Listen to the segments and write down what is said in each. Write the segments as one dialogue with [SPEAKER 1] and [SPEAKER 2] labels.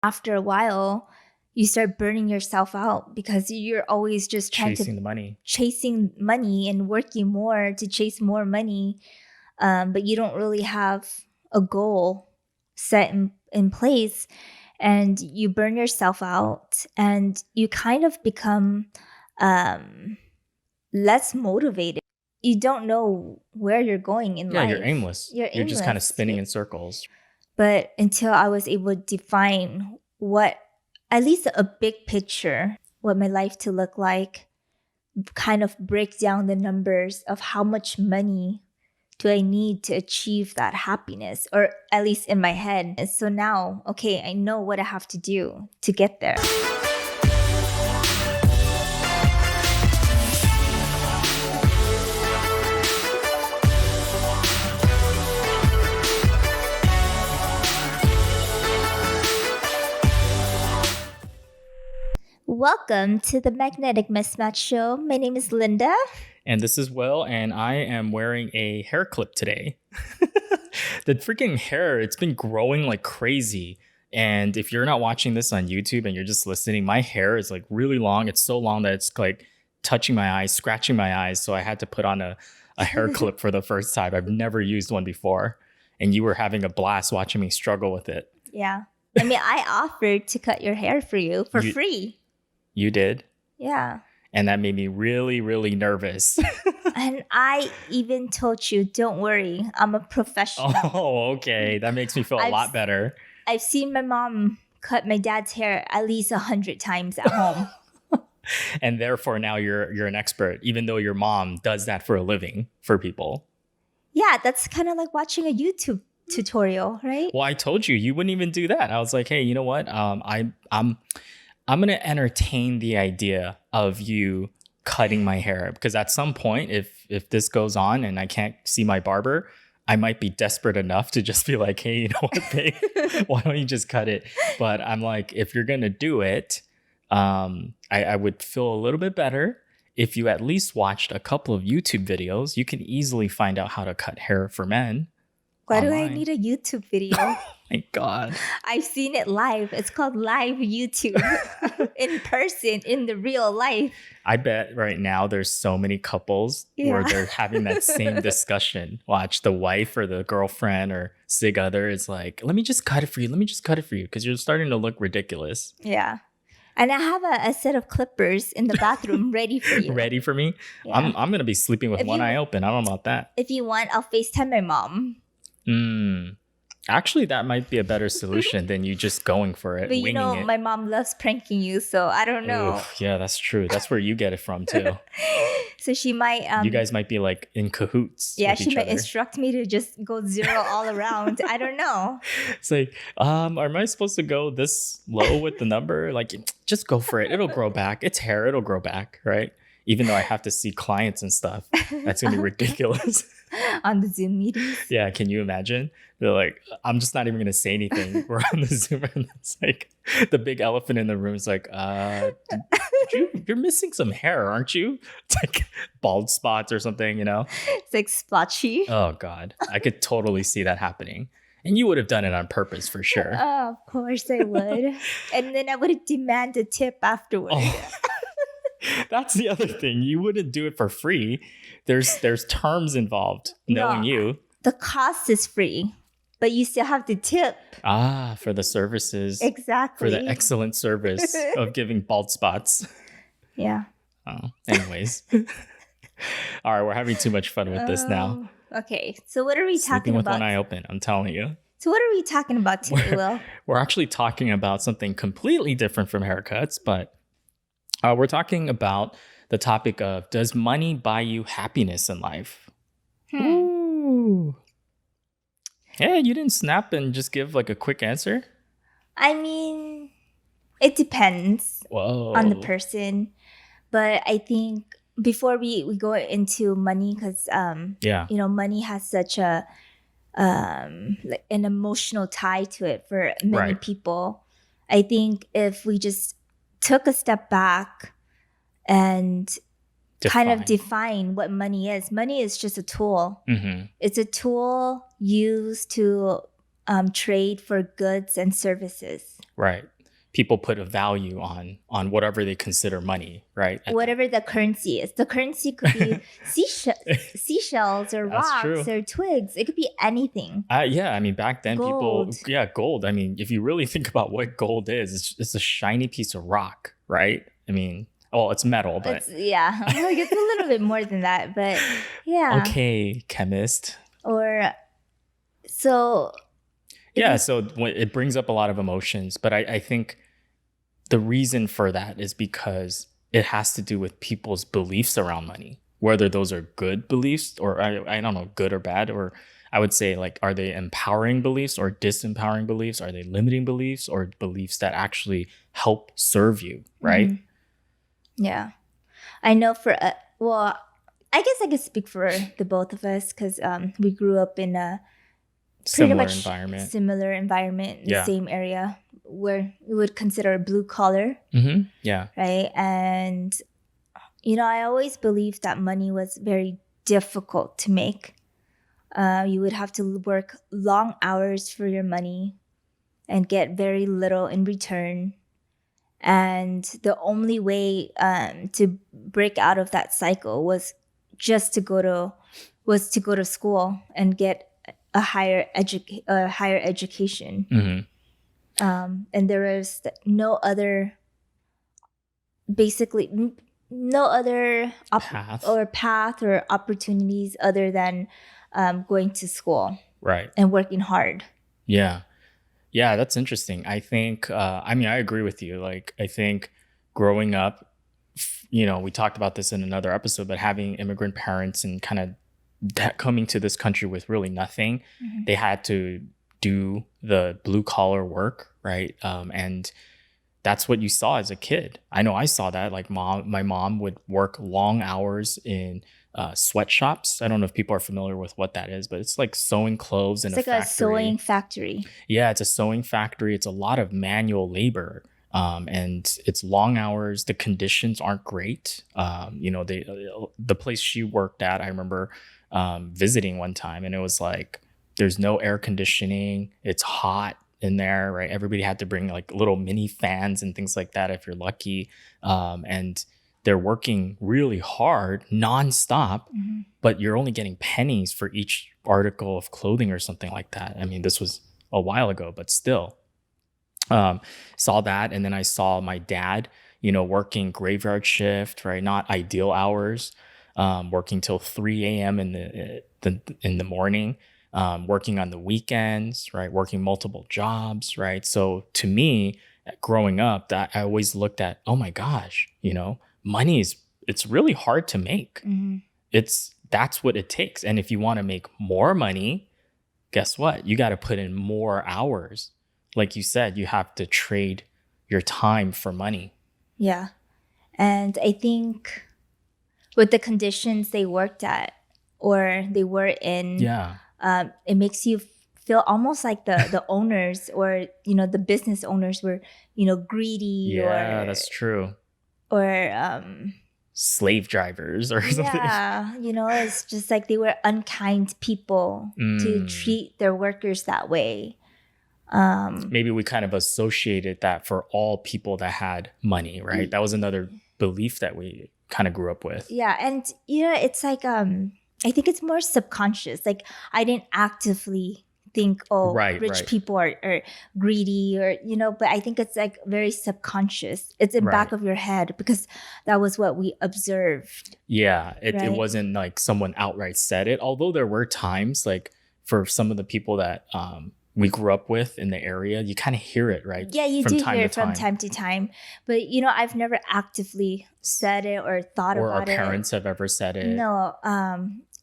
[SPEAKER 1] After a while, you start burning yourself out because you're always just trying
[SPEAKER 2] Chasing
[SPEAKER 1] to
[SPEAKER 2] the money.
[SPEAKER 1] chasing money and working more to chase more money. But you don't really have a goal set in place, and you burn yourself out and you kind of become less motivated. You don't know where you're going in
[SPEAKER 2] Yeah,
[SPEAKER 1] life.
[SPEAKER 2] you're aimless. You're just kind of spinning in circles.
[SPEAKER 1] But until I was able to define what, at least a big picture, what my life to look like, kind of break down the numbers of how much money do I need to achieve that happiness, or at least in my head. And so now, okay, I know what I have to do to get there. Welcome to the Magnetic Mismatch Show. My name is Linda.
[SPEAKER 2] And this is Will, and I am wearing a hair clip today. The freaking hair, it's been growing like crazy. And if you're not watching this on YouTube and you're just listening, my hair is like really long. It's so long that it's like touching my eyes, scratching my eyes. So I had to put on a hair clip for the first time. I've never used one before. And you were having a blast watching me struggle with it.
[SPEAKER 1] Yeah. I mean, I offered to cut your hair for you for free.
[SPEAKER 2] You did?
[SPEAKER 1] Yeah.
[SPEAKER 2] And that made me really, really nervous.
[SPEAKER 1] And I even told you, don't worry, I'm a professional.
[SPEAKER 2] Oh, okay. That makes me feel a lot better.
[SPEAKER 1] I've seen my mom cut my dad's hair at least 100 times at home.
[SPEAKER 2] And therefore now you're an expert, even though your mom does that for a living for people.
[SPEAKER 1] Yeah, that's kind of like watching a YouTube tutorial, right?
[SPEAKER 2] Well, I told you, you wouldn't even do that. I was like, hey, you know what? I'm going to entertain the idea of you cutting my hair, because at some point, if this goes on and I can't see my barber, I might be desperate enough to just be like, hey, you know what, babe? Why don't you just cut it? But I'm like, if you're going to do it, I would feel a little bit better if you at least watched a couple of YouTube videos. You can easily find out how to cut hair for men.
[SPEAKER 1] Why do I need a YouTube video?
[SPEAKER 2] My God.
[SPEAKER 1] I've seen it live. It's called live YouTube in person, in the real life.
[SPEAKER 2] I bet right now there's so many couples where they're having that same discussion. Watch, the wife or the girlfriend or sig other is like, let me just cut it for you. Let me just cut it for you, because you're starting to look ridiculous.
[SPEAKER 1] Yeah. And I have a set of clippers in the bathroom ready for you.
[SPEAKER 2] Ready for me? Yeah. I'm going to be sleeping with one eye open. I don't know about that.
[SPEAKER 1] If you want, I'll FaceTime my mom.
[SPEAKER 2] Actually, that might be a better solution than you just going for it.
[SPEAKER 1] But you know, my mom loves pranking you, so I don't know.
[SPEAKER 2] Oof, yeah, that's true. That's where you get it from too.
[SPEAKER 1] So she might.
[SPEAKER 2] You guys might be like in cahoots.
[SPEAKER 1] Yeah, she might instruct me to just go zero all around. I don't know.
[SPEAKER 2] It's like, am I supposed to go this low with the number? Like, just go for it. It'll grow back. It's hair. It'll grow back, right? Even though I have to see clients and stuff. That's going to be ridiculous.
[SPEAKER 1] On the Zoom meetings?
[SPEAKER 2] Yeah, can you imagine? They're like, I'm just not even going to say anything. We're on the Zoom and it's like the big elephant in the room is like, you're missing some hair, aren't you? It's like bald spots or something, you know?
[SPEAKER 1] It's like splotchy.
[SPEAKER 2] Oh, God. I could totally see that happening. And you would have done it on purpose for sure.
[SPEAKER 1] Oh, of course I would. And then I would demand a tip afterwards.
[SPEAKER 2] Oh. That's the other thing. You wouldn't do it for free. There's terms involved, knowing you.
[SPEAKER 1] The cost is free, but you still have to tip.
[SPEAKER 2] For the services.
[SPEAKER 1] Exactly.
[SPEAKER 2] For the excellent service of giving bald spots.
[SPEAKER 1] Yeah.
[SPEAKER 2] Oh, anyways. All right, we're having too much fun with this now.
[SPEAKER 1] Okay, so what are we talking about?
[SPEAKER 2] Sleeping with one eye open, I'm telling you.
[SPEAKER 1] So what are we talking about today, Will?
[SPEAKER 2] We're actually talking about something completely different from haircuts, but we're talking about the topic of, does money buy you happiness in life? Ooh. Yeah, you didn't snap and just give like a quick answer?
[SPEAKER 1] I mean, it depends on the person. But I think before we go into money, because you know, money has such a like an emotional tie to it for many people. I think if we just took a step back and kind of define what money is. Money is just a tool. Mm-hmm. It's a tool used to trade for goods and services.
[SPEAKER 2] Right. People put a value on whatever they consider money, right?
[SPEAKER 1] Whatever the currency is. The currency could be seashells or rocks or twigs. It could be anything.
[SPEAKER 2] Yeah, I mean, back then
[SPEAKER 1] gold.
[SPEAKER 2] Gold. I mean, if you really think about what gold is, it's a shiny piece of rock, right? I mean, well, it's metal, but
[SPEAKER 1] it's like it's a little bit more than that, but yeah.
[SPEAKER 2] Okay, chemist.
[SPEAKER 1] Or so.
[SPEAKER 2] Yeah, so it brings up a lot of emotions, but I think the reason for that is because it has to do with people's beliefs around money, whether those are good beliefs or I don't know, good or bad, or I would say like, are they empowering beliefs or disempowering beliefs? Are they limiting beliefs or beliefs that actually help serve you, right?
[SPEAKER 1] Mm-hmm. Yeah. I know well, I guess I could speak for the both of us because we grew up in a
[SPEAKER 2] similar environment,
[SPEAKER 1] in the same area where we would consider blue collar.
[SPEAKER 2] Mm-hmm. Yeah.
[SPEAKER 1] Right. And, I always believed that money was very difficult to make. You would have to work long hours for your money and get very little in return. And the only way to break out of that cycle was just to go to school and get a higher education.
[SPEAKER 2] Mm-hmm.
[SPEAKER 1] And there was no other path or opportunities other than going to school,
[SPEAKER 2] right,
[SPEAKER 1] and working hard.
[SPEAKER 2] Yeah, that's interesting. I think, I mean, I agree with you. Like, I think growing up, we talked about this in another episode, but having immigrant parents and kind of coming to this country with really nothing,
[SPEAKER 1] Mm-hmm.
[SPEAKER 2] they had to do the blue collar work, right? And that's what you saw as a kid. I know I saw that. Like my mom would work long hours in sweatshops. I don't know if people are familiar with what that is, but it's like sewing clothes in a factory.
[SPEAKER 1] It's like a sewing factory.
[SPEAKER 2] Yeah, it's a sewing factory. It's a lot of manual labor. And it's long hours. The conditions aren't great. The place she worked at, I remember visiting one time, and it was like there's no air conditioning. It's hot in there, right? Everybody had to bring like little mini fans and things like that if you're lucky. And they're working really hard, nonstop,
[SPEAKER 1] Mm-hmm.
[SPEAKER 2] but you're only getting pennies for each article of clothing or something like that. I mean, this was a while ago, but still. Saw that, and then I saw my dad, working graveyard shift, right? Not ideal hours, working till 3 a.m. in the morning, working on the weekends, right? Working multiple jobs, right? So to me, growing up, that I always looked at, oh my gosh, it's really hard to make.
[SPEAKER 1] Mm-hmm.
[SPEAKER 2] That's what it takes. And if you want to make more money, guess what? You got to put in more hours. Like you said, you have to trade your time for money.
[SPEAKER 1] Yeah. And I think with the conditions they worked at or they were in, it makes you feel almost like the owners or, the business owners were, greedy.
[SPEAKER 2] Yeah, that's true.
[SPEAKER 1] Or
[SPEAKER 2] slave drivers or something.
[SPEAKER 1] Yeah, it's just like they were unkind people to treat their workers that way.
[SPEAKER 2] Maybe we kind of associated that for all people that had money, right? That was another belief that we kind of grew up with.
[SPEAKER 1] Yeah, and it's like I think it's more subconscious. Like I didn't actively think, rich people are greedy or but I think it's like very subconscious. It's in back of your head because that was what we observed.
[SPEAKER 2] Yeah, it wasn't like someone outright said it, although there were times like for some of the people that we grew up with in the area, you kind of hear it, right?
[SPEAKER 1] Yeah, you do hear it from time to time. But, I've never actively said it or thought about it.
[SPEAKER 2] Or our parents have ever said it.
[SPEAKER 1] No,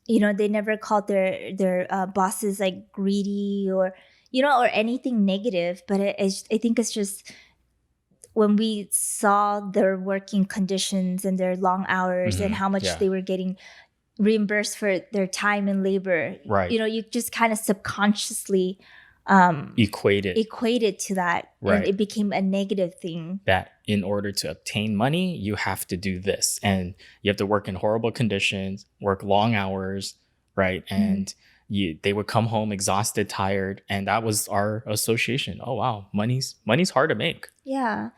[SPEAKER 1] they never called their bosses like greedy or, or anything negative. But I think it's just when we saw their working conditions and their long hours and how much they were getting reimbursed for their time and labor.
[SPEAKER 2] Right.
[SPEAKER 1] You just kind of subconsciously equated to that, and it became a negative thing.
[SPEAKER 2] That in order to obtain money, you have to do this, and you have to work in horrible conditions, work long hours, right? And they would come home exhausted, tired, and that was our association. Oh wow, money's hard to make.
[SPEAKER 1] Yeah.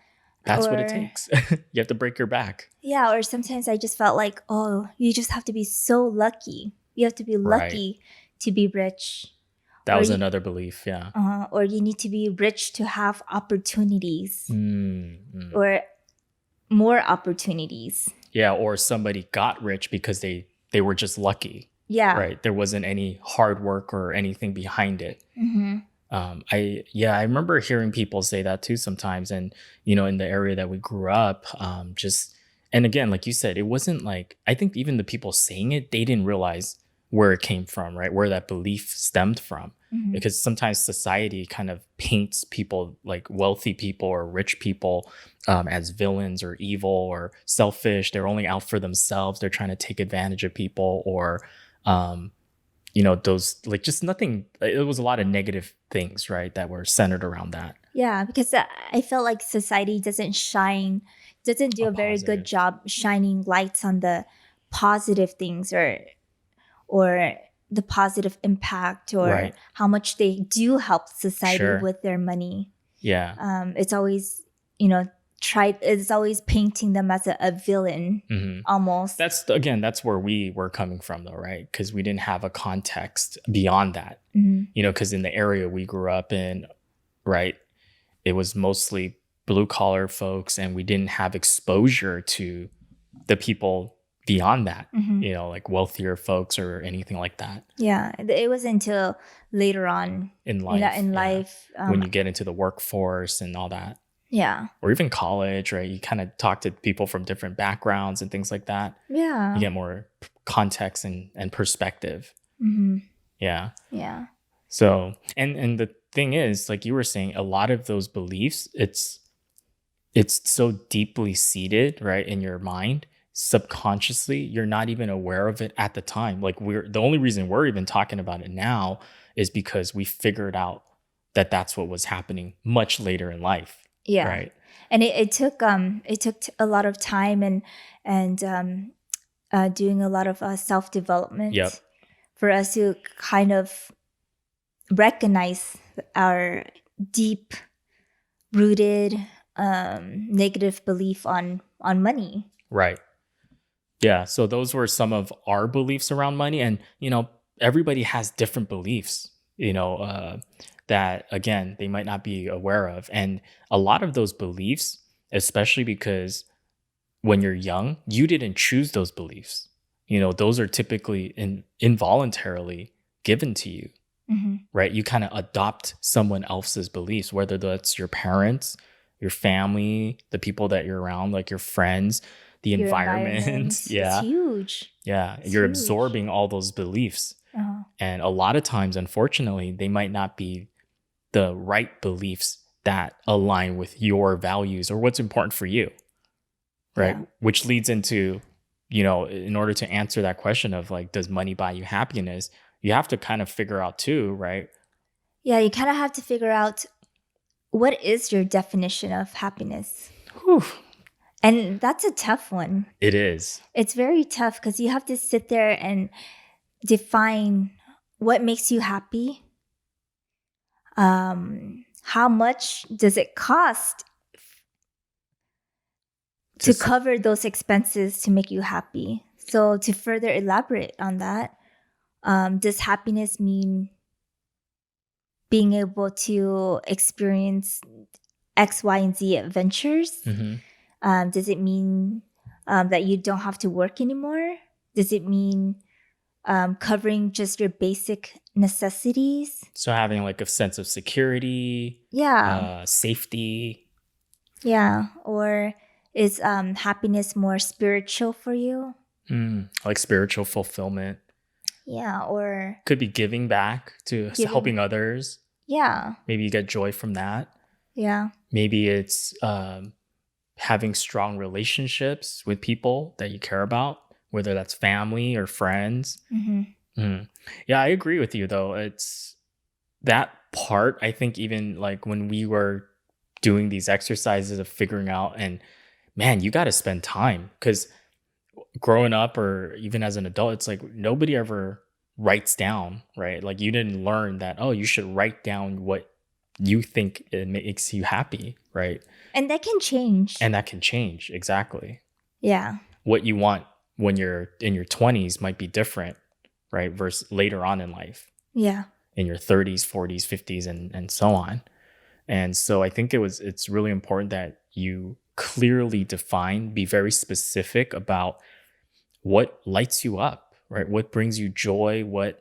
[SPEAKER 2] That's what it takes. You have to break your back.
[SPEAKER 1] Yeah, or sometimes I just felt like, oh, you just have to be so lucky. You have to be lucky to be rich.
[SPEAKER 2] That was another belief, yeah.
[SPEAKER 1] Or you need to be rich to have opportunities. Or more opportunities.
[SPEAKER 2] Yeah, or somebody got rich because they were just lucky.
[SPEAKER 1] Yeah.
[SPEAKER 2] Right. There wasn't any hard work or anything behind it. I remember hearing people say that too sometimes. And, in the area that we grew up, and again, like you said, it wasn't like, I think even the people saying it, they didn't realize where it came from, right? Where that belief stemmed from. Because sometimes society kind of paints people, like wealthy people or rich people, as villains or evil or selfish. They're only out for themselves. They're trying to take advantage of people, or those, like, just nothing. It was a lot of negative things, right, that were centered around that.
[SPEAKER 1] Yeah, because I felt like society doesn't do a very good job shining lights on the positive things, or the positive impact, or how much they do help society with their money.
[SPEAKER 2] Yeah.
[SPEAKER 1] It's always, it's always painting them as a villain, almost.
[SPEAKER 2] That's where we were coming from, though, right? Because we didn't have a context beyond that. Because in the area we grew up in, right, it was mostly blue collar folks, and we didn't have exposure to the people beyond that, like wealthier folks or anything like that.
[SPEAKER 1] Yeah, it was until later on
[SPEAKER 2] in life,
[SPEAKER 1] yeah.
[SPEAKER 2] When you get into the workforce and all that.
[SPEAKER 1] Yeah.
[SPEAKER 2] Or even college, right? You kind of talk to people from different backgrounds and things like that.
[SPEAKER 1] Yeah.
[SPEAKER 2] You get more context and perspective. Yeah.
[SPEAKER 1] Yeah.
[SPEAKER 2] So, and the thing is, like you were saying, a lot of those beliefs, it's so deeply seated, right, in your mind. Subconsciously, you're not even aware of it at the time. Like, the only reason we're even talking about it now is because we figured out that that's what was happening much later in life.
[SPEAKER 1] Yeah.
[SPEAKER 2] Right.
[SPEAKER 1] And it took a lot of time and doing a lot of self-development for us to kind of recognize our deep rooted negative belief on money.
[SPEAKER 2] Right. Yeah. So those were some of our beliefs around money. And, everybody has different beliefs, that, again, they might not be aware of. And a lot of those beliefs, especially because when you're young, you didn't choose those beliefs. Those are typically involuntarily given to you, right? You kind of adopt someone else's beliefs, whether that's your parents, your family, the people that you're around, like your friends, your environment.
[SPEAKER 1] Yeah. It's huge.
[SPEAKER 2] Yeah. You're absorbing all those beliefs. And a lot of times, unfortunately, they might not be the right beliefs that align with your values or what's important for you. Right. Yeah. Which leads into, in order to answer that question of like, does money buy you happiness? You have to kind of figure out too, right?
[SPEAKER 1] Yeah. You kind of have to figure out, what is your definition of happiness?
[SPEAKER 2] Whew.
[SPEAKER 1] And that's a tough one.
[SPEAKER 2] It is.
[SPEAKER 1] It's very tough because you have to sit there and define what makes you happy. How much does it cost to cover those expenses to make you happy? So to further elaborate on that, does happiness mean being able to experience X, Y, and Z adventures? Does it mean that you don't have to work anymore? Does it mean covering just your basic necessities?
[SPEAKER 2] So having like a sense of security, safety.
[SPEAKER 1] Yeah. Or is happiness more spiritual for you?
[SPEAKER 2] Like spiritual fulfillment.
[SPEAKER 1] Yeah. Or
[SPEAKER 2] could be giving back to helping others.
[SPEAKER 1] Yeah.
[SPEAKER 2] Maybe you get joy from that.
[SPEAKER 1] Yeah.
[SPEAKER 2] Maybe it's having strong relationships with people that you care about, whether that's family or friends. Yeah, I agree with you, though. It's that part. I think even like when we were doing these exercises of figuring out, and man, you got to spend time, because growing up or even as an adult, it's like nobody ever writes down, right? Like you didn't learn that, oh, you should write down what you think it makes you happy, right?
[SPEAKER 1] And that can change.
[SPEAKER 2] And that can change, exactly.
[SPEAKER 1] Yeah.
[SPEAKER 2] What you want when you're in your 20s might be different, right? Versus later on in life.
[SPEAKER 1] Yeah.
[SPEAKER 2] In your 30s, 40s, 50s, and so on. And so I think it's really important that you clearly define, be very specific about what lights you up, right? What brings you joy, what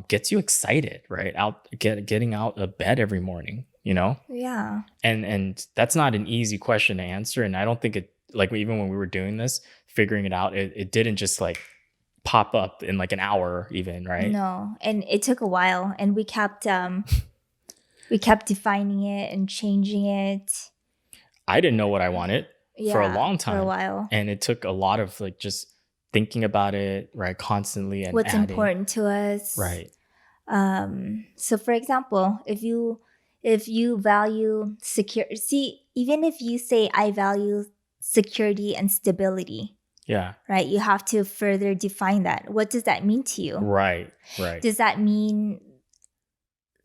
[SPEAKER 2] gets you excited, right? Getting out of bed every morning, you know?
[SPEAKER 1] Yeah.
[SPEAKER 2] And that's not an easy question to answer. And I don't think it, like, even when we were doing this, figuring it out, it didn't just like pop up in like an hour even, right?
[SPEAKER 1] No. And it took a while, and we kept defining it and changing it.
[SPEAKER 2] I didn't know what I wanted for a long time.
[SPEAKER 1] For a while.
[SPEAKER 2] And it took a lot of like just thinking about it, right? Constantly, and
[SPEAKER 1] what's
[SPEAKER 2] adding.
[SPEAKER 1] Important to us.
[SPEAKER 2] Right.
[SPEAKER 1] So for example, if you value security, even if you say I value security and stability.
[SPEAKER 2] Yeah.
[SPEAKER 1] Right. You have to further define that. What does that mean to you?
[SPEAKER 2] Right. Right.
[SPEAKER 1] Does that mean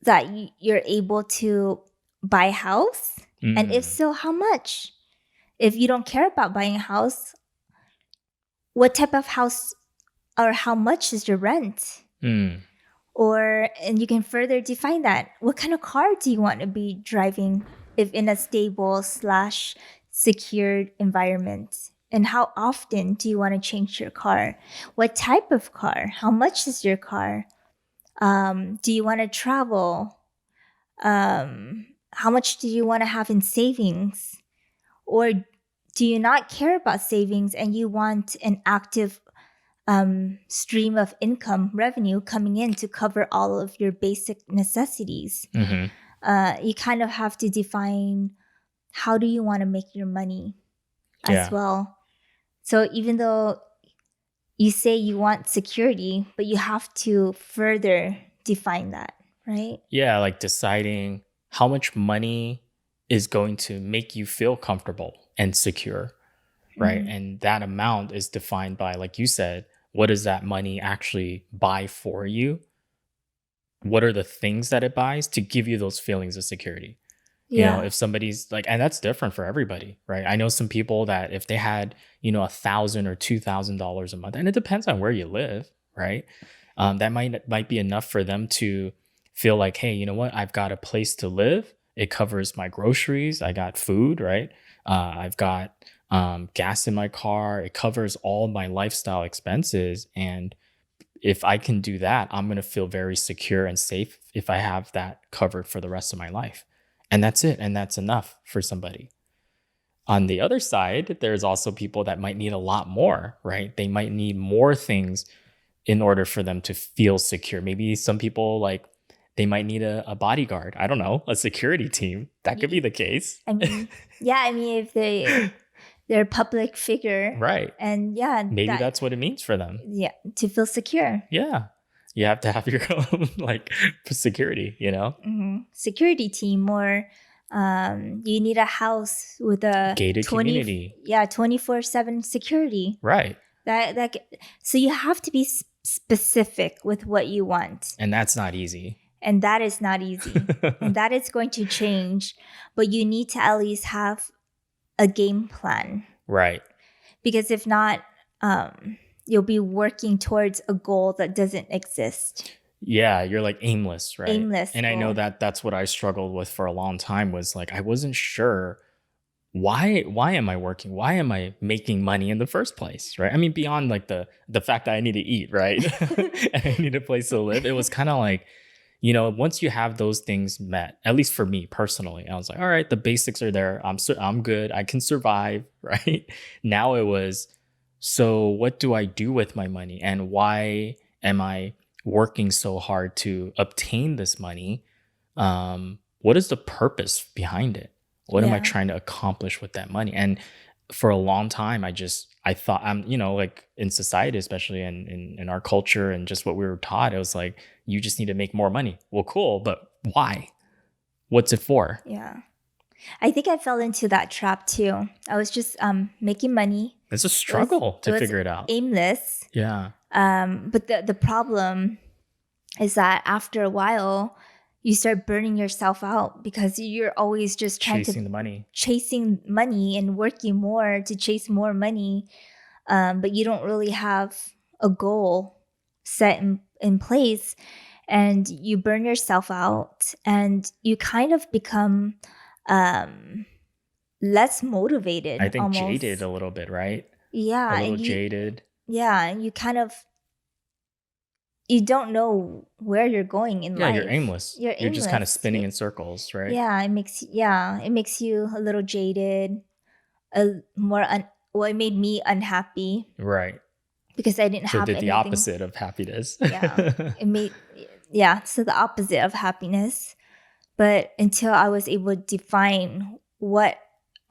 [SPEAKER 1] that you're able to buy a house? And if so, how much? If you don't care about buying a house, what type of house or how much is your rent? And you can further define that. What kind of car do you want to be driving if in a stable / secured environment? And how often do you want to change your car? What type of car? How much is your car? Do you want to travel? How much do you want to have in savings? Or do you not care about savings and you want an active stream of income revenue coming in to cover all of your basic necessities? You kind of have to define how do you want to make your money as well. So even though you say you want security, but you have to further define that, right?
[SPEAKER 2] Yeah, like deciding how much money is going to make you feel comfortable and secure, right? And that amount is defined by, like you said, what does that money actually buy for you? What are the things that it buys to give you those feelings of security? You know, if somebody's like, and that's different for everybody, right? I know some people that if they had, $1,000 or $2,000 a month, and it depends on where you live, right? That might be enough for them to feel like, hey, you know what? I've got a place to live. It covers my groceries. I got food, right? I've got gas in my car. It covers all my lifestyle expenses. And if I can do that, I'm going to feel very secure and safe if I have that covered for the rest of my life. And that's it. And that's enough for somebody. On the other side, there's also people that might need a lot more, right? They might need more things in order for them to feel secure. Maybe some people, like, they might need a bodyguard. I don't know, a security team. That could be the case.
[SPEAKER 1] I mean, if they're a public figure.
[SPEAKER 2] Right.
[SPEAKER 1] And
[SPEAKER 2] maybe that's what it means for them.
[SPEAKER 1] Yeah, to feel secure.
[SPEAKER 2] Yeah. You have to have your own like security,
[SPEAKER 1] security team, or you need a house with a
[SPEAKER 2] gated community.
[SPEAKER 1] 24/7 security.
[SPEAKER 2] Right.
[SPEAKER 1] So you have to be specific with what you want.
[SPEAKER 2] And that's not easy.
[SPEAKER 1] And that is not easy. And that is going to change. But you need to at least have a game plan.
[SPEAKER 2] Right.
[SPEAKER 1] Because if not, you'll be working towards a goal that doesn't exist.
[SPEAKER 2] Yeah, you're like aimless, right?
[SPEAKER 1] Aimless.
[SPEAKER 2] And I know that's what I struggled with for a long time, was like, I wasn't sure why am I working? Why am I making money in the first place, right? I mean, beyond like the fact that I need to eat, right? And I need a place to live. It was kind of like, once you have those things met, at least for me personally, I was like, all right, the basics are there. I'm good. I can survive, right? Now it was, so what do I do with my money? And why am I working so hard to obtain this money? What is the purpose behind it? What am I trying to accomplish with that money? And for a long time, I thought, like in society, especially in our culture and just what we were taught, it was like, you just need to make more money. Well, cool, but why? What's it for?
[SPEAKER 1] Yeah. I think I fell into that trap too. I was just making money.
[SPEAKER 2] It's a struggle to figure it out.
[SPEAKER 1] Aimless.
[SPEAKER 2] Yeah.
[SPEAKER 1] But the problem is that after a while, you start burning yourself out because you're always just trying
[SPEAKER 2] chasing the money,
[SPEAKER 1] chasing money and working more to chase more money. But you don't really have a goal set in place, and you burn yourself out, and you kind of become less motivated.
[SPEAKER 2] I think
[SPEAKER 1] almost
[SPEAKER 2] jaded a little bit, right?
[SPEAKER 1] Yeah,
[SPEAKER 2] a little jaded.
[SPEAKER 1] Yeah, and you kind of, you don't know where you're going in life.
[SPEAKER 2] You're aimless. You're just kind of spinning in circles, right?
[SPEAKER 1] Yeah, it makes you a little jaded, well, it made me unhappy,
[SPEAKER 2] right?
[SPEAKER 1] Because I didn't
[SPEAKER 2] so
[SPEAKER 1] have
[SPEAKER 2] it did
[SPEAKER 1] anything.
[SPEAKER 2] the opposite of happiness.
[SPEAKER 1] So the opposite of happiness. But until I was able to define what,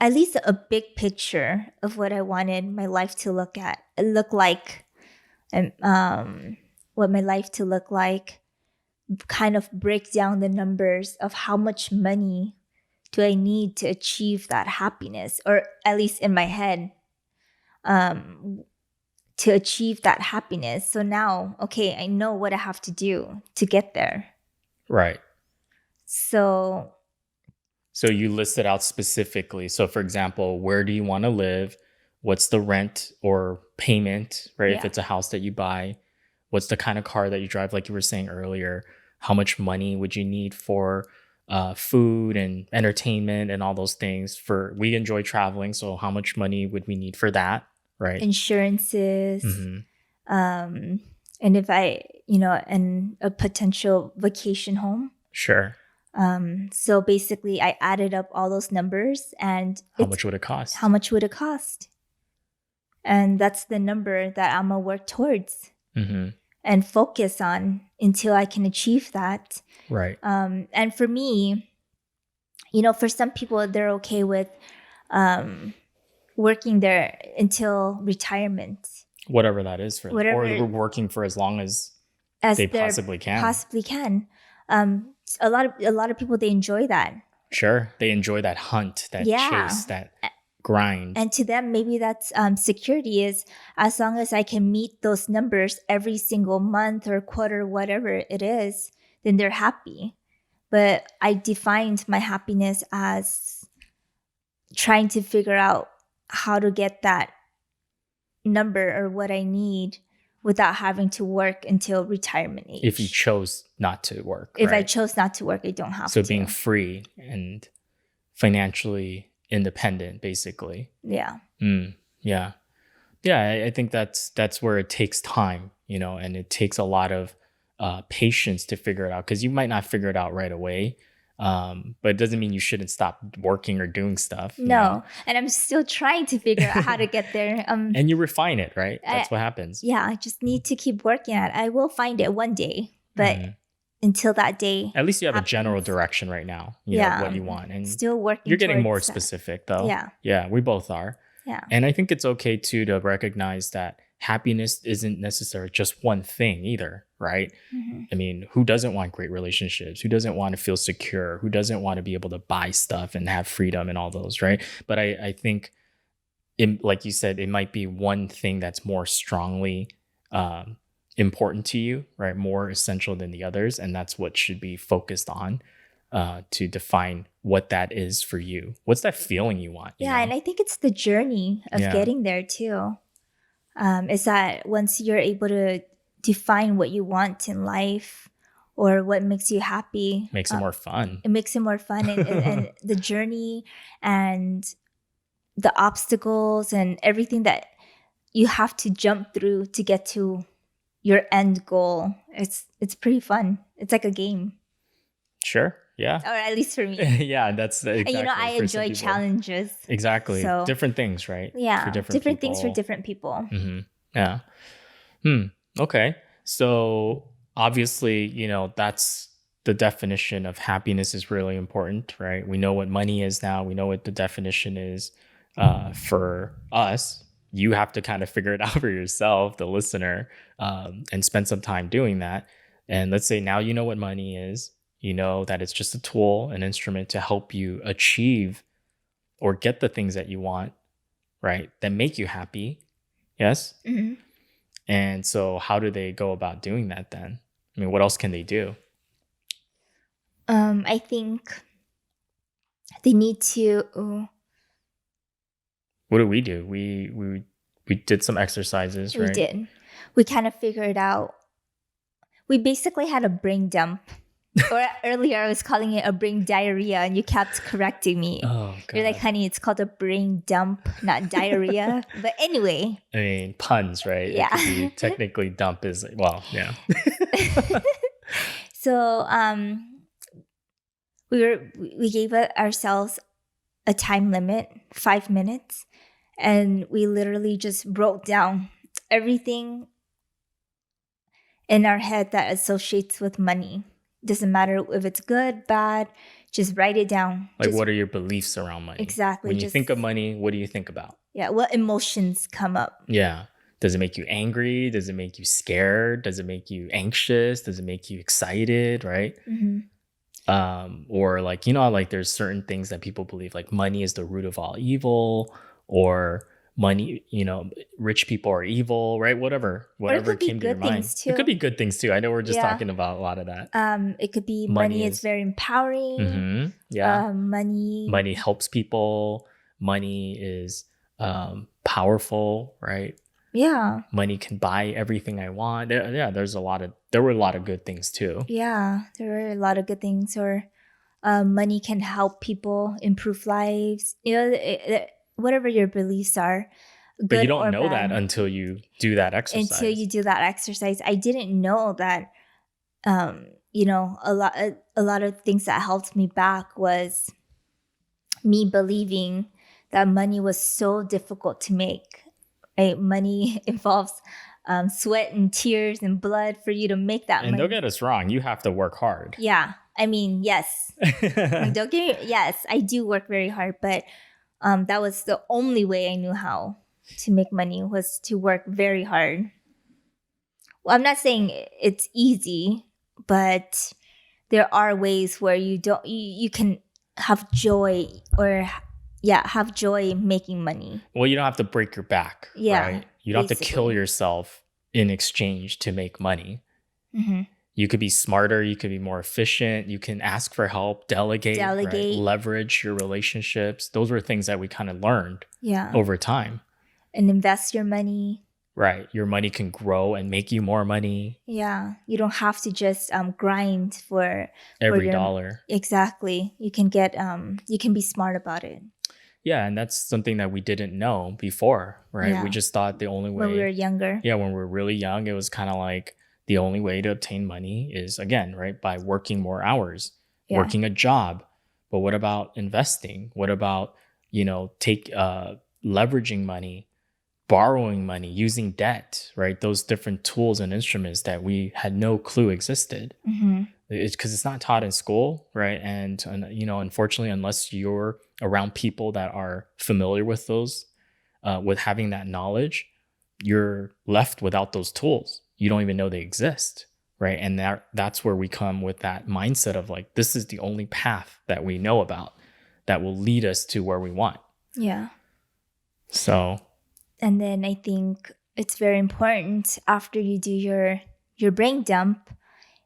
[SPEAKER 1] at least a big picture of what I wanted my life to look like, and what my life to look like, kind of break down the numbers of how much money do I need to achieve that happiness, or at least in my head, to achieve that happiness. So now, okay, I know what I have to do to get there.
[SPEAKER 2] Right.
[SPEAKER 1] So
[SPEAKER 2] you list it out specifically. So for example, where do you want to live? What's the rent or payment, right? If it's a house that you buy, what's the kind of car that you drive, like you were saying earlier? How much money would you need for food and entertainment and all those things? We enjoy traveling, so how much money would we need for that, right?
[SPEAKER 1] Insurances, and if and a potential vacation home.
[SPEAKER 2] Sure.
[SPEAKER 1] So basically, I added up all those numbers, and
[SPEAKER 2] how much would it cost?
[SPEAKER 1] How much would it cost? And that's the number that I'm gonna work towards and focus on until I can achieve that.
[SPEAKER 2] Right.
[SPEAKER 1] And for me, for some people, they're okay with working there until retirement.
[SPEAKER 2] Whatever that is for them. Or working for as long as they possibly can.
[SPEAKER 1] A lot of people, they enjoy that.
[SPEAKER 2] Sure. They enjoy that hunt, that chase, that grind.
[SPEAKER 1] And to them, maybe that's security, is as long as I can meet those numbers every single month or quarter, whatever it is, then they're happy. But I defined my happiness as trying to figure out how to get that number or what I need without having to work until retirement age.
[SPEAKER 2] If you chose not to work.
[SPEAKER 1] If I chose not to work, I don't have to.
[SPEAKER 2] So being free and financially independent, basically.
[SPEAKER 1] Yeah.
[SPEAKER 2] Yeah. Yeah, I think that's where it takes time, and it takes a lot of patience to figure it out, because you might not figure it out right away. But it doesn't mean you shouldn't stop working or doing stuff.
[SPEAKER 1] No. And I'm still trying to figure out how to get there.
[SPEAKER 2] And you refine it, right? That's what happens.
[SPEAKER 1] Yeah, I just need to keep working at it. I will find it one day, but until that day,
[SPEAKER 2] at least you have a general direction right now. You know what you want, and
[SPEAKER 1] still working.
[SPEAKER 2] You're getting more specific, though. Yeah, we both are.
[SPEAKER 1] Yeah,
[SPEAKER 2] and I think it's okay too to recognize that happiness isn't necessarily just one thing either, right? I mean, who doesn't want great relationships? Who doesn't want to feel secure? Who doesn't want to be able to buy stuff and have freedom and all those, right? But I think, like you said, it might be one thing that's more strongly important to you, right? More essential than the others. And that's what should be focused on to define what that is for you. What's that feeling you want?
[SPEAKER 1] Yeah, and I think it's the journey of getting there too. Is that once you're able to define what you want in life or what makes you happy,
[SPEAKER 2] makes it more fun.
[SPEAKER 1] It makes it more fun, and the journey and the obstacles and everything that you have to jump through to get to your end goal. It's pretty fun. It's like a game.
[SPEAKER 2] Sure. Yeah.
[SPEAKER 1] Or at least for me.
[SPEAKER 2] Yeah, that's exactly.
[SPEAKER 1] And I enjoy challenges.
[SPEAKER 2] Exactly. So, different things, right?
[SPEAKER 1] Yeah. For different things for different people.
[SPEAKER 2] Yeah. Okay. So obviously, that's the definition of happiness is really important, right? We know what money is now. We know what the definition is for us. You have to kind of figure it out for yourself, the listener, and spend some time doing that. And let's say now you know what money is. You know that it's just a tool, an instrument to help you achieve or get the things that you want, right? That make you happy. Yes? And so how do they go about doing that then? I mean, what else can they do?
[SPEAKER 1] I think they need to.
[SPEAKER 2] What do? We did some exercises, right?
[SPEAKER 1] We did. We kind of figured out. We basically had a brain dump. Or earlier I was calling it a brain diarrhea, and you kept correcting me.
[SPEAKER 2] Oh, God.
[SPEAKER 1] You're like, honey, it's called a brain dump, not diarrhea. But anyway.
[SPEAKER 2] I mean, puns, right?
[SPEAKER 1] Yeah.
[SPEAKER 2] It could be technically dump is like, well, yeah.
[SPEAKER 1] So we gave ourselves a time limit, 5 minutes, and we literally just wrote down everything in our head that associates with money. Doesn't matter if it's good, bad, just write it down.
[SPEAKER 2] Like, what are your beliefs around money?
[SPEAKER 1] Exactly.
[SPEAKER 2] When you think of money, what do you think about?
[SPEAKER 1] Yeah, what emotions come up?
[SPEAKER 2] Yeah. Does it make you angry? Does it make you scared? Does it make you anxious? Does it make you excited? Right? Or like, like there's certain things that people believe, like money is the root of all evil, or money, rich people are evil, right? Whatever came to your mind. It could be good things too. I know we're just talking about a lot of that.
[SPEAKER 1] It could be money is very empowering.
[SPEAKER 2] Mm-hmm. Yeah.
[SPEAKER 1] Money
[SPEAKER 2] helps people. Money is powerful, right?
[SPEAKER 1] Yeah.
[SPEAKER 2] Money can buy everything I want. There were a lot of good things too.
[SPEAKER 1] Yeah, there were a lot of good things. Or money can help people improve lives. Whatever your beliefs are.
[SPEAKER 2] But you don't know that until you do that exercise.
[SPEAKER 1] I didn't know that. A lot of things that helped me back was me believing that money was so difficult to make. Right? Money involves sweat and tears and blood for you to make that money.
[SPEAKER 2] And don't get us wrong, you have to work hard.
[SPEAKER 1] Yeah. I mean, yes. Yes, I do work very hard, but that was the only way I knew how to make money, was to work very hard. Well, I'm not saying it's easy, but there are ways where you can have joy, or have joy making money.
[SPEAKER 2] Well, you don't have to break your back, right? You don't have to kill yourself in exchange to make money. Mm-hmm. You could be smarter, you could be more efficient, you can ask for help, delegate. Right? Leverage your relationships. Those were things that we kind of learned over time.
[SPEAKER 1] And invest your money.
[SPEAKER 2] Right. Your money can grow and make you more money.
[SPEAKER 1] Yeah. You don't have to just grind for
[SPEAKER 2] every dollar.
[SPEAKER 1] Exactly. You can you can be smart about it.
[SPEAKER 2] Yeah, and that's something that we didn't know before, right? Yeah. We just thought the only way...
[SPEAKER 1] When we were younger.
[SPEAKER 2] Yeah, when we were really young, it was kind of like the only way to obtain money is, again, right, by working more hours, working a job. But what about investing? What about, leveraging money, borrowing money, using debt, right? Those different tools and instruments that we had no clue existed. Mm-hmm. It's because it's not taught in school, right? And unfortunately, unless you're around people that are familiar with those, with having that knowledge, you're left without those tools. You don't even know they exist, right? And that's where we come with that mindset of like, this is the only path that we know about that will lead us to where we want.
[SPEAKER 1] Yeah.
[SPEAKER 2] So.
[SPEAKER 1] And then I think it's very important after you do your brain dump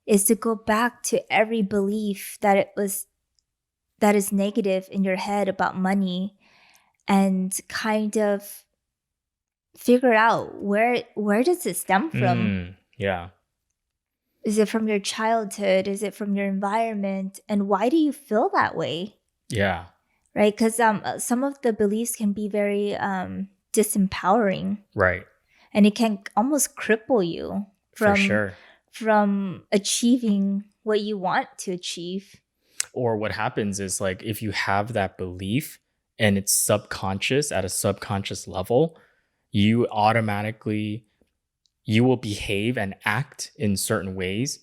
[SPEAKER 1] is to go back to every belief that is negative in your head about money, and kind of figure out where does it stem from?
[SPEAKER 2] Yeah.
[SPEAKER 1] Is it from your childhood? Is it from your environment? And why do you feel that way?
[SPEAKER 2] Yeah.
[SPEAKER 1] Right? Because some of the beliefs can be very disempowering.
[SPEAKER 2] Right.
[SPEAKER 1] And it can almost cripple you from...
[SPEAKER 2] For sure.
[SPEAKER 1] From achieving what you want to achieve.
[SPEAKER 2] Or what happens is, like, if you have that belief and it's subconscious at a subconscious level, you will behave and act in certain ways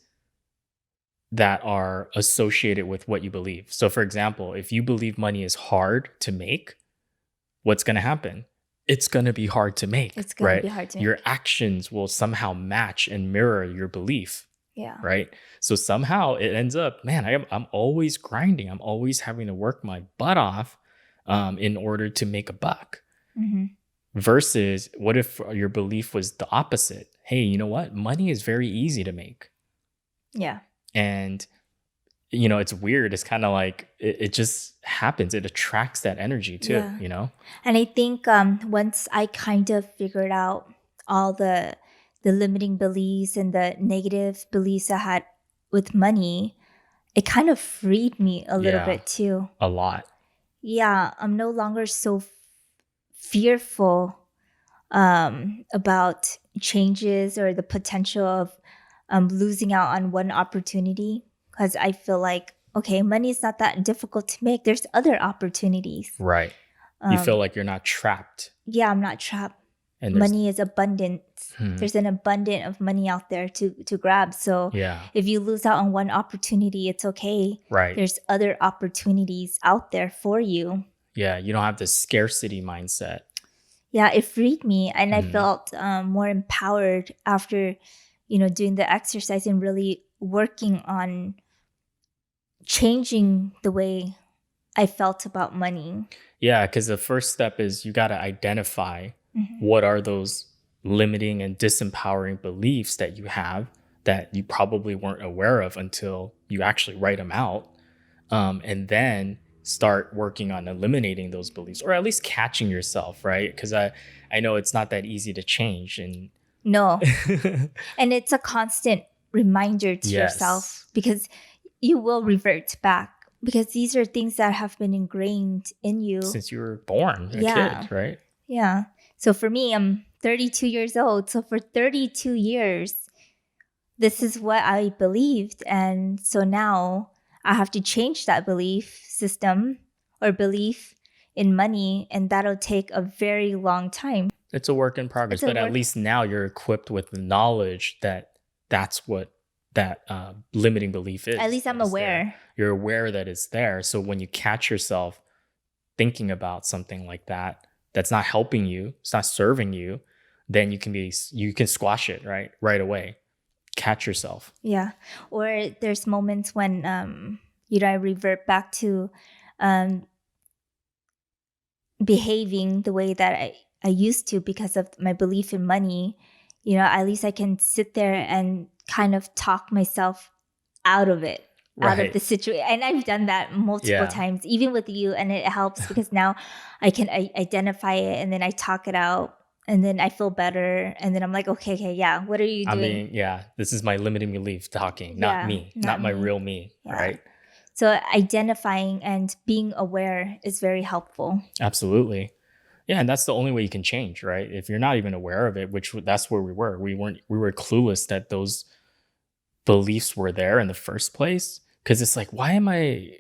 [SPEAKER 2] that are associated with what you believe. So for example, if you believe money is hard to make, what's going to happen? It's going to be hard to make.
[SPEAKER 1] It's going to be hard to make.
[SPEAKER 2] Your actions will somehow match and mirror your belief.
[SPEAKER 1] Yeah.
[SPEAKER 2] Right. So somehow it ends up, man, I'm always grinding. I'm always having to work my butt off in order to make a buck. Mm-hmm. Versus, what if your belief was the opposite? Hey, you know what? Money is very easy to make.
[SPEAKER 1] Yeah.
[SPEAKER 2] And, you know, it's weird. It's kind of like it just happens. It attracts that energy too,
[SPEAKER 1] Yeah.
[SPEAKER 2] you know?
[SPEAKER 1] And I think once I kind of figured out all the limiting beliefs and the negative beliefs I had with money, it kind of freed me a little
[SPEAKER 2] Yeah.
[SPEAKER 1] bit too.
[SPEAKER 2] A lot.
[SPEAKER 1] Yeah, I'm no longer so fearful about changes or the potential of losing out on one opportunity, because I feel like, okay, money is not that difficult to make. There's other opportunities.
[SPEAKER 2] Right. You feel like you're not trapped.
[SPEAKER 1] Yeah, I'm not trapped.
[SPEAKER 2] And
[SPEAKER 1] money is abundant. There's an abundance of money out there to grab. So
[SPEAKER 2] yeah,
[SPEAKER 1] if you lose out on one opportunity, it's okay.
[SPEAKER 2] right.
[SPEAKER 1] There's other opportunities out there for you.
[SPEAKER 2] Yeah, you don't have this scarcity mindset.
[SPEAKER 1] Yeah, it freed me, and I felt more empowered after, doing the exercise and really working on changing the way I felt about money.
[SPEAKER 2] Yeah, because the first step is you got to identify what are those limiting and disempowering beliefs that you have that you probably weren't aware of until you actually write them out. And then start working on eliminating those beliefs, or at least catching yourself, right? Because I know it's not that easy to change. And
[SPEAKER 1] No. And it's a constant reminder to yourself, because you will revert back, because these are things that have been ingrained in you
[SPEAKER 2] since you were born, a kid, right?
[SPEAKER 1] Yeah. So for me, I'm 32 years old. So for 32 years, this is what I believed. And so now I have to change that belief system or belief in money. And that'll take a very long time.
[SPEAKER 2] It's a work in progress, but at least now you're equipped with the knowledge that that's what that limiting belief is.
[SPEAKER 1] At least I'm aware.
[SPEAKER 2] There. You're aware that it's there. So when you catch yourself thinking about something like that, that's not helping you, it's not serving you, then you can squash it right away. Catch yourself.
[SPEAKER 1] Yeah. Or there's moments when I revert back to behaving the way that I used to because of my belief in money. At least I can sit there and kind of talk myself out of it, out of the situation. And I've done that multiple times, even with you. And it helps because now I can identify it, and then I talk it out, and then I feel better. And then I'm like, okay, yeah, what are you doing?
[SPEAKER 2] This is my limiting belief talking, not me, not my real me, right?
[SPEAKER 1] So identifying and being aware is very helpful.
[SPEAKER 2] Absolutely. Yeah, and that's the only way you can change, right? If you're not even aware of it, which that's where we were. We were clueless that those beliefs were there in the first place, because it's like, why am I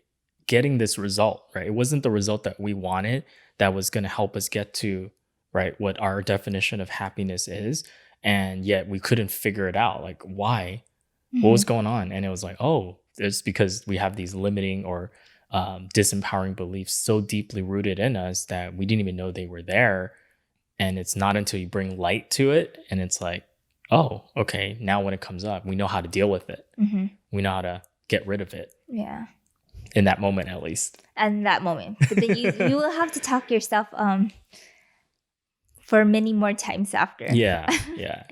[SPEAKER 2] getting this result, right? It wasn't the result that we wanted that was going to help us get to, right, what our definition of happiness is, and yet we couldn't figure it out. Like, why? What was going on? And it was like, oh, it's because we have these limiting or disempowering beliefs so deeply rooted in us that we didn't even know they were there. And it's not until you bring light to it and it's like, oh, okay, now when it comes up, we know how to deal with it. We know how to get rid of it.
[SPEAKER 1] Yeah.
[SPEAKER 2] In that moment, at least.
[SPEAKER 1] And that moment. But then you will have to talk yourself for many more times after.
[SPEAKER 2] Yeah.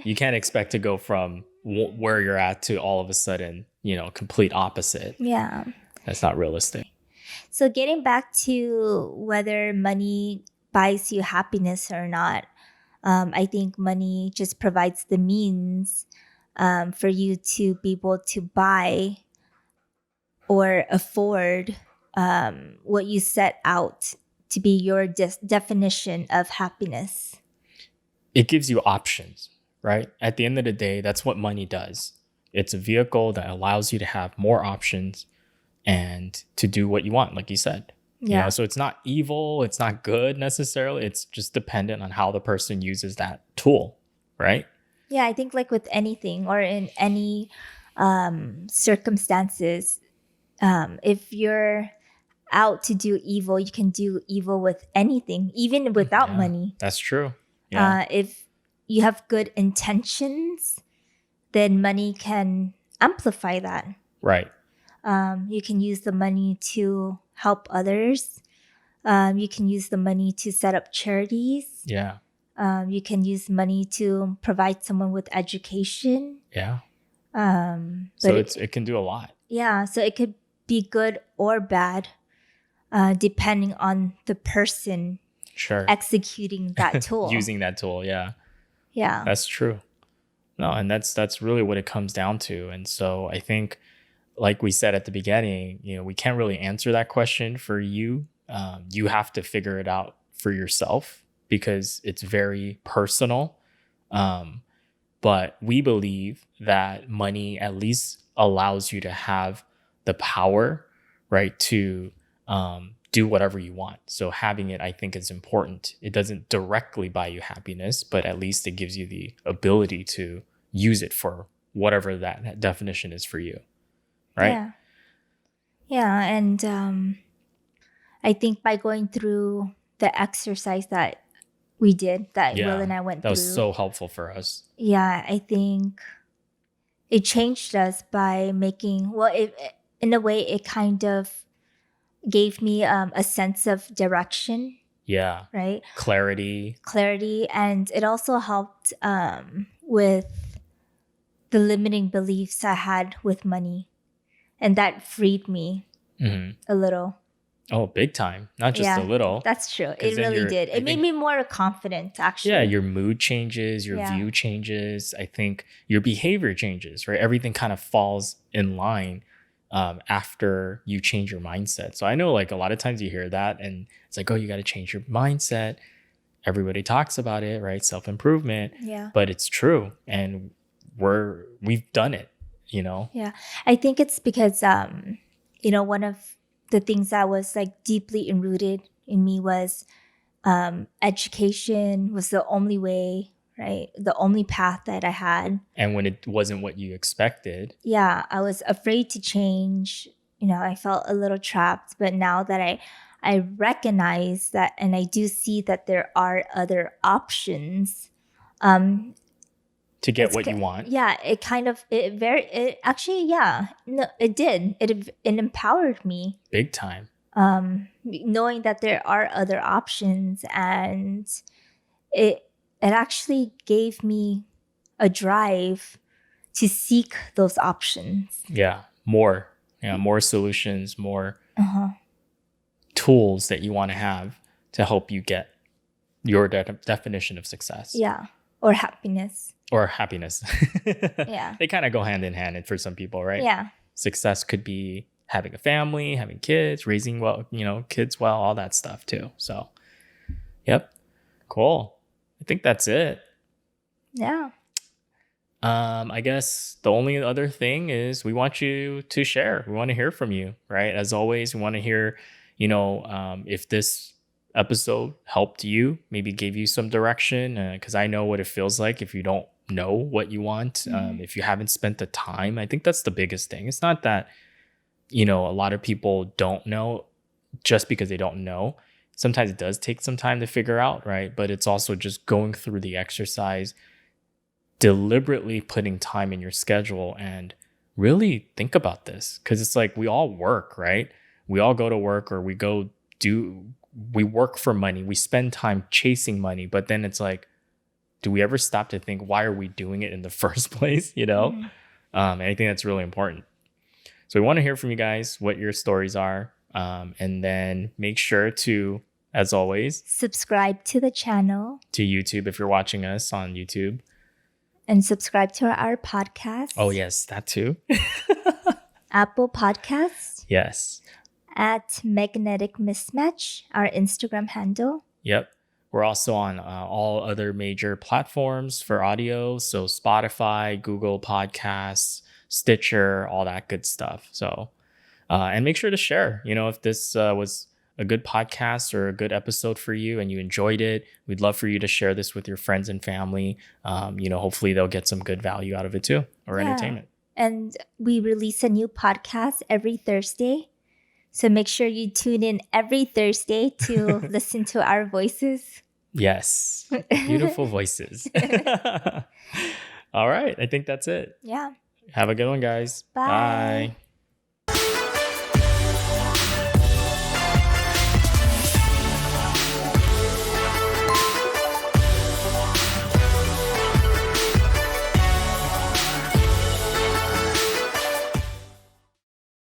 [SPEAKER 2] You can't expect to go from where you're at to all of a sudden, complete opposite.
[SPEAKER 1] Yeah.
[SPEAKER 2] That's not realistic.
[SPEAKER 1] So getting back to whether money buys you happiness or not, I think money just provides the means for you to be able to buy or afford what you set out to be your definition of happiness.
[SPEAKER 2] It gives you options, right? At the end of the day, that's what money does. It's a vehicle that allows you to have more options and to do what you want, like you said. Yeah. So it's not evil, it's not good necessarily. It's just dependent on how the person uses that tool, right?
[SPEAKER 1] Yeah, I think like with anything or in any circumstances, if you're out to do evil, you can do evil with anything, even without money.
[SPEAKER 2] That's true. Yeah.
[SPEAKER 1] If you have good intentions, then money can amplify that.
[SPEAKER 2] Right.
[SPEAKER 1] You can use the money to help others. You can use the money to set up charities.
[SPEAKER 2] Yeah.
[SPEAKER 1] You can use money to provide someone with education.
[SPEAKER 2] Yeah. So it can do a lot.
[SPEAKER 1] Yeah. So it could be good or bad, depending on the person executing that tool.
[SPEAKER 2] Using that tool. Yeah.
[SPEAKER 1] Yeah.
[SPEAKER 2] That's true. No, and that's really what it comes down to. And so I think, like we said at the beginning, we can't really answer that question for you. You have to figure it out for yourself because it's very personal. But we believe that money at least allows you to have the power, right, to do whatever you want. So having it, I think, is important. It doesn't directly buy you happiness, but at least it gives you the ability to use it for whatever that definition is for you, right?
[SPEAKER 1] Yeah. Yeah, and I think by going through the exercise that we did, that Will and I went through.
[SPEAKER 2] That was so helpful for us.
[SPEAKER 1] Yeah, I think it changed us by making, in a way, it kind of gave me a sense of direction.
[SPEAKER 2] Yeah.
[SPEAKER 1] Right?
[SPEAKER 2] Clarity.
[SPEAKER 1] And it also helped with the limiting beliefs I had with money. And that freed me a little.
[SPEAKER 2] Oh, big time. Not just a little.
[SPEAKER 1] That's true. It really did. It made me more confident, actually.
[SPEAKER 2] Yeah, your mood changes, your view changes. I think your behavior changes, right? Everything kind of falls in line after you change your mindset. So I know like a lot of times you hear that and it's like, oh, you got to change your mindset. Everybody talks about it, right? Self-improvement.
[SPEAKER 1] Yeah.
[SPEAKER 2] But it's true. And we've done it,
[SPEAKER 1] Yeah. I think it's because, one of the things that was like deeply enrooted in me was education was the only way, right? The only path that I had.
[SPEAKER 2] And when it wasn't what you expected.
[SPEAKER 1] Yeah, I was afraid to change. I felt a little trapped. But now that I recognize that, and I do see that there are other options.
[SPEAKER 2] To get what you want.
[SPEAKER 1] Yeah, it did. It empowered me.
[SPEAKER 2] Big time.
[SPEAKER 1] Knowing that there are other options, and it actually gave me a drive to seek those options.
[SPEAKER 2] Yeah, more solutions, more tools that you want to have to help you get your definition of success.
[SPEAKER 1] Yeah, or happiness.
[SPEAKER 2] Yeah. They kind of go hand in hand for some people, right?
[SPEAKER 1] Yeah.
[SPEAKER 2] Success could be having a family, having kids, raising kids well, all that stuff too. So, yep. Cool. I think that's it.
[SPEAKER 1] Yeah.
[SPEAKER 2] I guess the only other thing is we want you to share. We want to hear from you, right? As always, we want to hear, if this episode helped you, maybe gave you some direction, because I know what it feels like if you don't know what you want, if you haven't spent the time. I think that's the biggest thing. It's not that, a lot of people don't know just because they don't know. Sometimes it does take some time to figure out, right? But it's also just going through the exercise, deliberately putting time in your schedule and really think about this. Because it's like we all work, right? We all go to work, or we work for money. We spend time chasing money. But then it's like, do we ever stop to think, why are we doing it in the first place? And I think that's really important. So we want to hear from you guys what your stories are. And then make sure to, as always,
[SPEAKER 1] subscribe to the channel,
[SPEAKER 2] to YouTube if you're watching us on YouTube.
[SPEAKER 1] And subscribe to our podcast.
[SPEAKER 2] Oh, yes, that too.
[SPEAKER 1] Apple Podcasts.
[SPEAKER 2] Yes.
[SPEAKER 1] At Magnetic Mismatch, our Instagram handle.
[SPEAKER 2] Yep. We're also on all other major platforms for audio. So Spotify, Google Podcasts, Stitcher, all that good stuff. So, and make sure to share, if this was a good podcast or a good episode for you and you enjoyed it. We'd love for you to share this with your friends and family. Hopefully they'll get some good value out of it too, or entertainment.
[SPEAKER 1] And we release a new podcast every Thursday. So make sure you tune in every Thursday to listen to our voices.
[SPEAKER 2] Yes. Beautiful voices. All right. I think that's it.
[SPEAKER 1] Yeah.
[SPEAKER 2] Have a good one, guys.
[SPEAKER 1] Bye.
[SPEAKER 2] Bye.